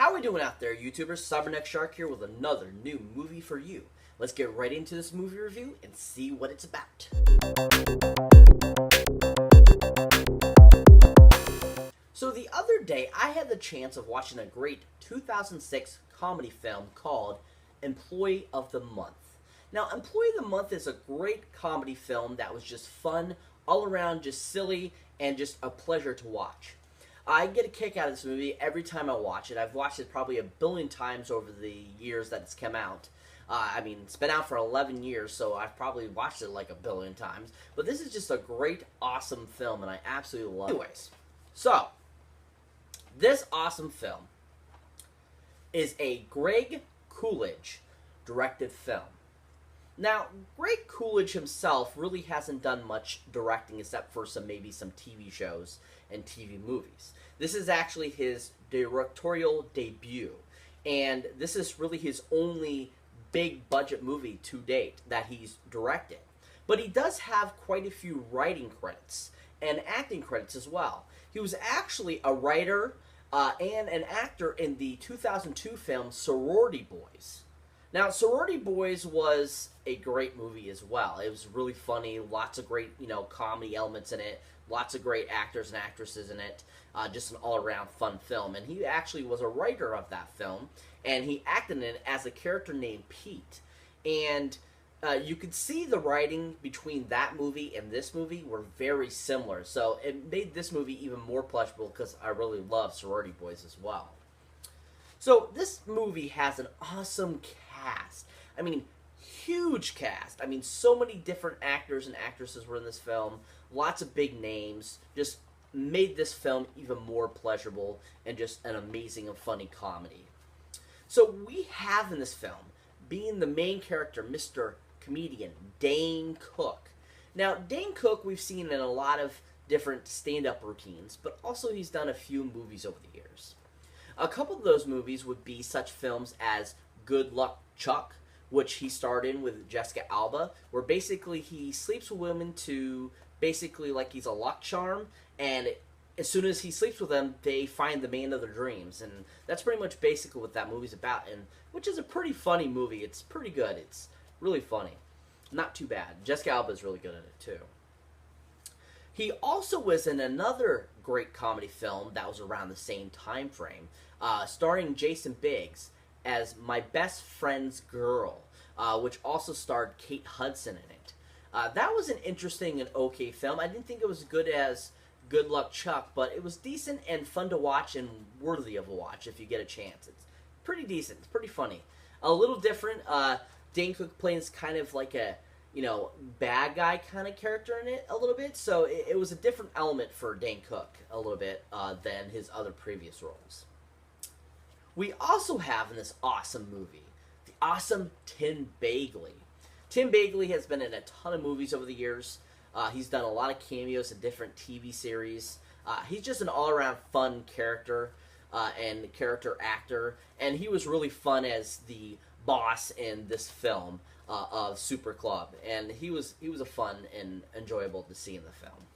How are we doing out there, YouTubers? Cyberneck Shark here with another new movie for you. Let's get right into this movie review and see what it's about. So the other day, I had the chance of watching a great 2006 comedy film called Employee of the Month. Now, Employee of the Month is a great comedy film that was just fun, all around just silly, and just a pleasure to watch. I get a kick out of this movie every time I watch it. I've watched it probably 1 billion times over the years that it's come out. It's been out for 11 years, so I've probably watched it like 1 billion times. But this is just a great, awesome film, and I absolutely love it. Anyways, so, this awesome film is a Greg Coolidge directed film. Now, Greg Coolidge himself really hasn't done much directing except for maybe some TV shows and TV movies. This is actually his directorial debut, and this is really his only big budget movie to date that he's directed. But he does have quite a few writing credits and acting credits as well. He was actually a writer and an actor in the 2002 film Sorority Boys. Now, Sorority Boys was a great movie as well. It was really funny, lots of great, comedy elements in it, lots of great actors and actresses in it, just an all-around fun film. And he actually was a writer of that film, and he acted in it as a character named Pete. And you could see the writing between that movie and this movie were very similar. So it made this movie even more pleasurable because I really love Sorority Boys as well. So this movie has an awesome cast. I mean, huge cast. I mean, so many different actors and actresses were in this film. Lots of big names. Just made this film even more pleasurable and just an amazing and funny comedy. So we have in this film, being the main character, Mr. Comedian Dane Cook. Now, Dane Cook we've seen in a lot of different stand-up routines, but also he's done a few movies over the years. A couple of those movies would be such films as Good Luck Chuck, which he starred in with Jessica Alba, where basically he sleeps with women to basically like he's a luck charm, and as soon as he sleeps with them, they find the man of their dreams, and that's pretty much basically what that movie's about, and which is a pretty funny movie. It's pretty good. It's really funny. Not too bad. Jessica Alba is really good at it, too. He also was in another great comedy film that was around the same time frame, starring Jason Biggs as My Best Friend's Girl, which also starred Kate Hudson in it. That was an interesting and okay film. I didn't think it was as good as Good Luck Chuck, but it was decent and fun to watch and worthy of a watch if you get a chance. It's pretty decent. It's pretty funny. A little different. Dane Cook plays kind of like a bad guy kind of character in it a little bit, so it was a different element for Dane Cook a little bit than his other previous roles. We also have in this awesome movie, the awesome Tim Begley. Tim Begley has been in a ton of movies over the years. He's done a lot of cameos in different TV series. He's just an all-around fun character and character actor, and he was really fun as the boss in this film of Super Club, and he was a fun and enjoyable to see in the film.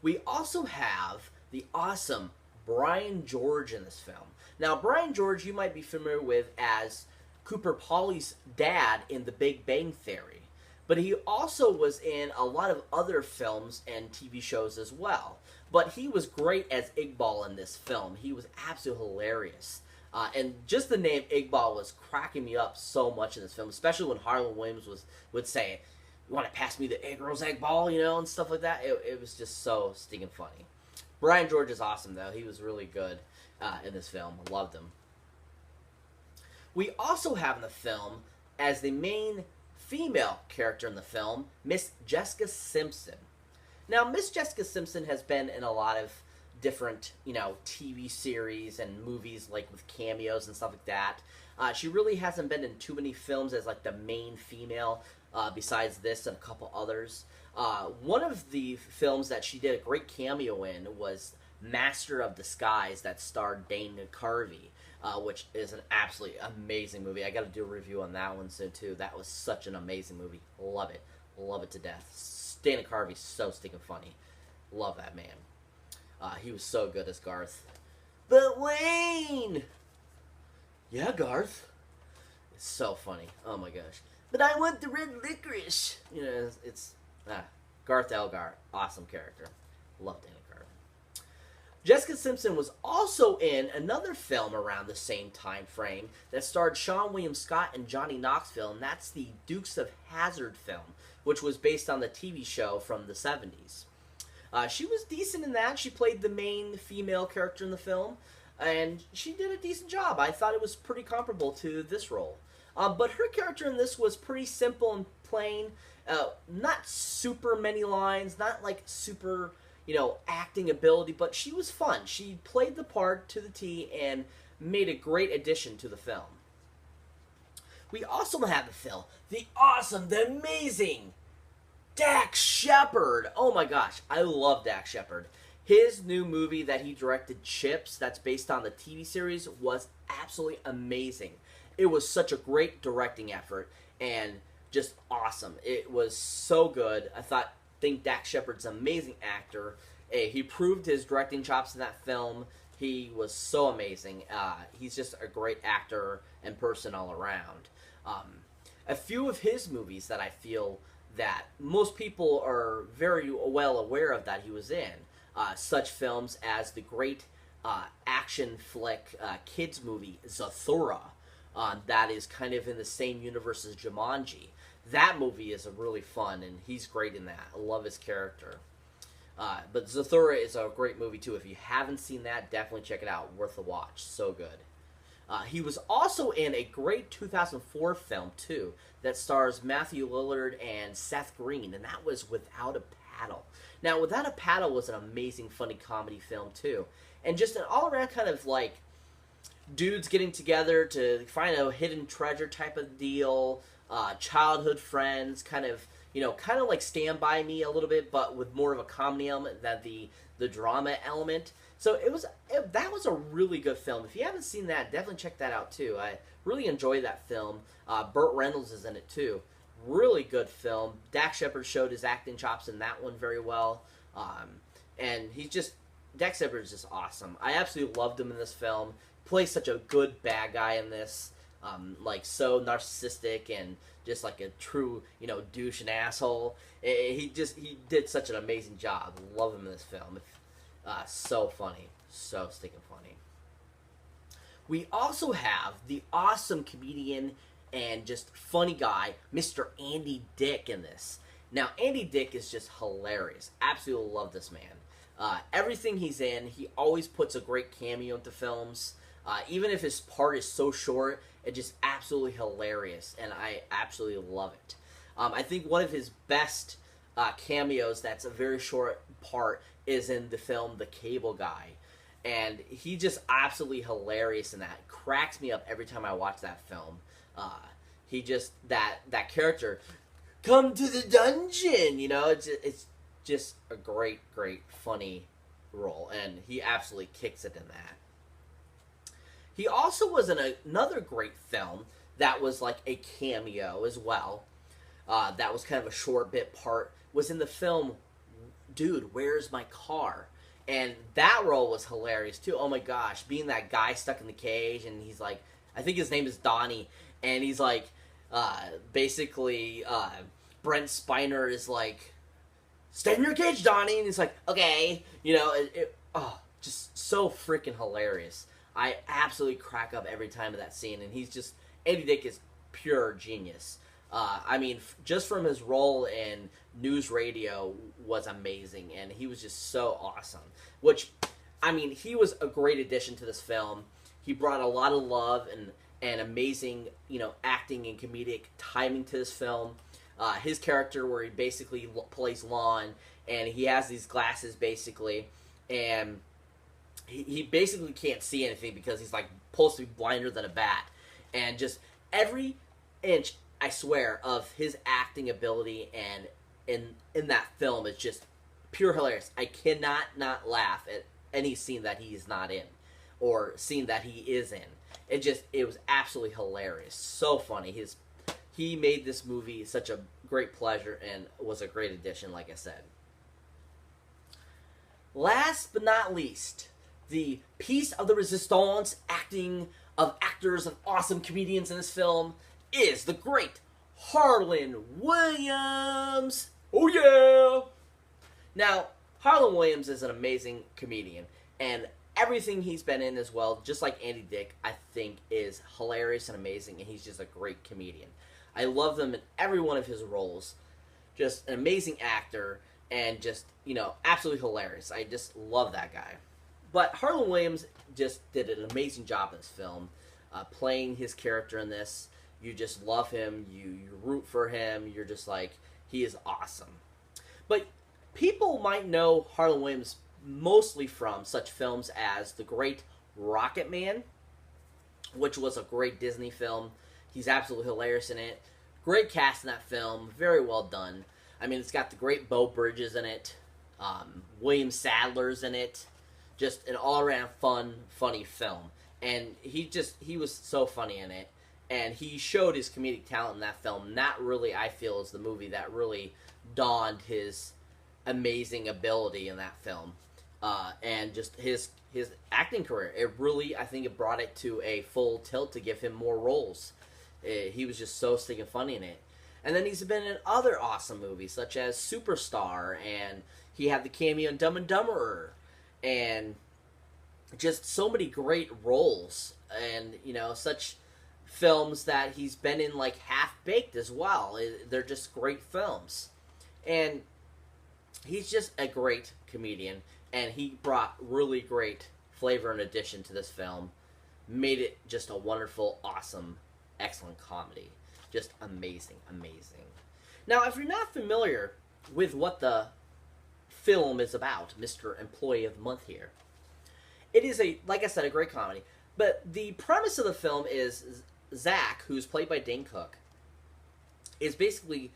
We also have the awesome Brian George in this film. Now, Brian George you might be familiar with as Cooper Pauly's dad in The Big Bang Theory, but he also was in a lot of other films and TV shows as well. But he was great as Iqbal in this film. He was absolutely hilarious. And just the name Iqbal was cracking me up so much in this film, especially when Harlan Williams would say, "You want to pass me the egg rolls, Iqbal," and stuff like that. It was just so stinking funny. Brian George is awesome, though. He was really good in this film. I loved him. We also have in the film, as the main female character in the film, Miss Jessica Simpson. Now, Miss Jessica Simpson has been in a lot of different, TV series and movies, like with cameos and stuff like that. She really hasn't been in too many films as like the main female, besides this and a couple others. One of the films that she did a great cameo in was Master of Disguise, that starred Dana Carvey, which is an absolutely amazing movie. I got to do a review on that one soon too. That was such an amazing movie. Love it to death. Dana Carvey's so stinking funny. Love that man. He was so good as Garth. But Wayne! Yeah, Garth. It's so funny. Oh my gosh. But I want the red licorice. You know, it's Garth Elgar, awesome character. Love Dane Cook. Jessica Simpson was also in another film around the same time frame that starred Seann William Scott and Johnny Knoxville, and that's the Dukes of Hazzard film, which was based on the TV show from the 70s. She was decent in that. She played the main female character in the film, and she did a decent job. I thought it was pretty comparable to this role. But her character in this was pretty simple and plain. Not super many lines, not like super, acting ability, but she was fun. She played the part to the T and made a great addition to the film. We also have the awesome, the amazing Dax Shepard. Oh my gosh, I love Dax Shepard. His new movie that he directed, Chips, that's based on the TV series, was absolutely amazing. It was such a great directing effort and just awesome. It was so good. Think Dax Shepard's an amazing actor. He proved his directing chops in that film. He was so amazing. He's just a great actor and person all around. A few of his movies that I feel that most people are very well aware of that he was in, such films as the great action flick kids movie Zathura, that is kind of in the same universe as Jumanji. That movie is really fun, and he's great in that. I love his character. But Zathura is a great movie, too. If you haven't seen that, definitely check it out. Worth a watch. So good. He was also in a great 2004 film, too, that stars Matthew Lillard and Seth Green, and that was Without a Paddle. Now, Without a Paddle was an amazing, funny comedy film, too. And just an all-around kind of, dudes getting together to find a hidden treasure type of deal. Childhood friends, kind of like Stand By Me a little bit, but with more of a comedy element than the drama element. So that was a really good film. If you haven't seen that, definitely check that out too. I really enjoyed that film. Burt Reynolds is in it too. Really good film. Dax Shepard showed his acting chops in that one very well. And Dax Shepard is just awesome. I absolutely loved him in this film. Plays such a good bad guy in this. So narcissistic and just like a true, douche and asshole. He did such an amazing job. Love him in this film. So funny. So stinking funny. We also have the awesome comedian and just funny guy, Mr. Andy Dick, in this. Now, Andy Dick is just hilarious. Absolutely love this man. Everything he's in, he always puts a great cameo into films. Even if his part is so short, it's just absolutely hilarious, and I absolutely love it. I think one of his best cameos that's a very short part is in the film The Cable Guy, and he's just absolutely hilarious in that. Cracks me up every time I watch that film. That character, come to the dungeon, it's just a great, funny role, and he absolutely kicks it in that. He also was in another great film that was like a cameo as well. That was kind of a short bit part. Was in the film, Dude, Where's My Car? And that role was hilarious too. Oh my gosh, being that guy stuck in the cage, and he's like, I think his name is Donnie, and he's like, basically, Brent Spiner is like, stay in your cage, Donnie, and he's like, okay, just so freaking hilarious. I absolutely crack up every time of that scene, and Andy Dick is pure genius. Just from his role in news radio was amazing, and he was just so awesome. He was a great addition to this film. He brought a lot of love and amazing, acting and comedic timing to this film. His character, where he basically plays lawn, and he has these glasses, basically, and he basically can't see anything because he's supposed to be blinder than a bat. And just every inch, I swear, of his acting ability and in that film is just pure hilarious. I cannot not laugh at any scene that he is not in or scene that he is in. It was absolutely hilarious. So funny. He made this movie such a great pleasure and was a great addition, like I said. Last but not least, the piece of the resistance acting of actors and awesome comedians in this film is the great Harlan Williams. Oh yeah! Now, Harlan Williams is an amazing comedian, and everything he's been in as well, just like Andy Dick, I think is hilarious and amazing, and he's just a great comedian. I love him in every one of his roles. Just an amazing actor, and just, you know, absolutely hilarious. I just love that guy. But Harlan Williams just did an amazing job in this film, playing his character in this. You just love him. You root for him. You're just like, he is awesome. But people might know Harlan Williams mostly from such films as The Great Rocket Man, which was a great Disney film. He's absolutely hilarious in it. Great cast in that film. Very well done. I mean, it's got the great Beau Bridges in it. William Sadler's in it. Just an all-around fun, funny film. And he was so funny in it. And he showed his comedic talent in that film. And that really, I feel, is the movie that really dawned his amazing ability in that film. And just his acting career. It really, I think it brought it to a full tilt to give him more roles. He was just so stinking funny in it. And then he's been in other awesome movies, such as Superstar, and he had the cameo in Dumb and Dumberer. And just so many great roles. And, you know, such films that he's been in, like Half-Baked as well. They're just great films. And he's just a great comedian, and he brought really great flavor and addition to this film. Made it just a wonderful, awesome, excellent comedy. Just amazing, amazing. Now, if you're not familiar with what the film is about, Mr. Employee of the Month here, it is, like I said, a great comedy. But the premise of the film is Zach, who's played by Dane Cook, is basically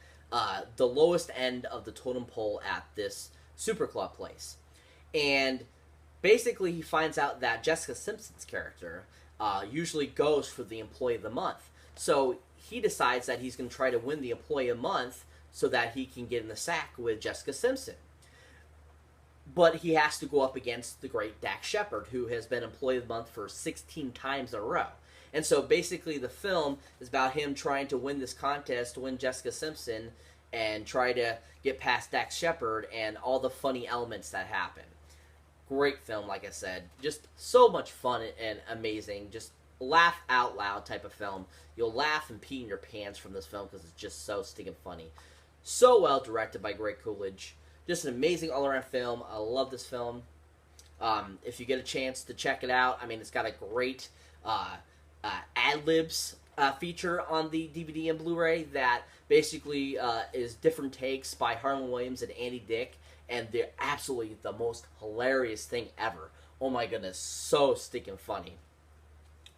the lowest end of the totem pole at this super club place. And basically he finds out that Jessica Simpson's character usually goes for the Employee of the Month. So he decides that he's going to try to win the Employee of the Month so that he can get in the sack with Jessica Simpson. But he has to go up against the great Dax Shepard, who has been Employee of the Month for 16 times in a row. And so basically the film is about him trying to win this contest, win Jessica Simpson, and try to get past Dax Shepard and all the funny elements that happen. Great film, like I said. Just so much fun and amazing. Just laugh out loud type of film. You'll laugh and pee in your pants from this film because it's just so stinking funny. So well directed by great Coolidge. Just an amazing all-around film. I love this film. If you get a chance to check it out, I mean, it's got a great ad-libs feature on the DVD and Blu-ray that basically is different takes by Harlan Williams and Andy Dick, and they're absolutely the most hilarious thing ever. Oh my goodness, so stinking funny.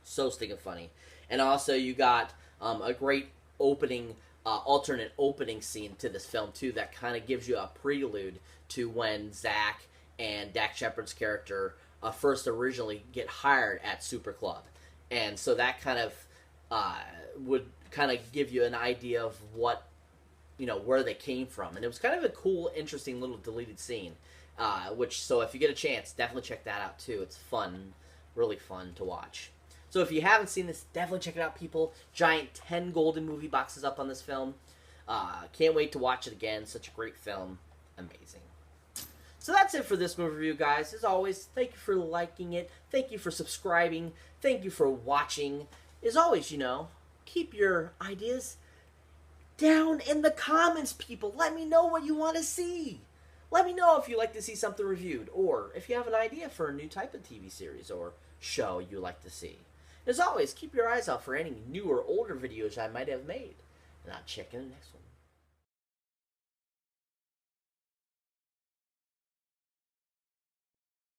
So stinking funny. And also you got a great opening, alternate opening scene to this film too that kind of gives you a prelude to when Zach and Dax Shepard's character first originally get hired at Super Club. And so that kind of would kind of give you an idea of what, you know, where they came from. And it was kind of a cool, interesting little deleted scene. So if you get a chance, definitely check that out too. It's fun, really fun to watch. So if you haven't seen this, definitely check it out, people. Giant 10 golden movie boxes up on this film. Can't wait to watch it again. Such a great film. Amazing. So that's it for this movie review, guys. As always, thank you for liking it. Thank you for subscribing. Thank you for watching. As always, you know, keep your ideas down in the comments, people. Let me know what you want to see. Let me know if you'd like to see something reviewed, or if you have an idea for a new type of TV series or show you'd like to see. As always, keep your eyes out for any new or older videos I might have made. And I'll check in the next one.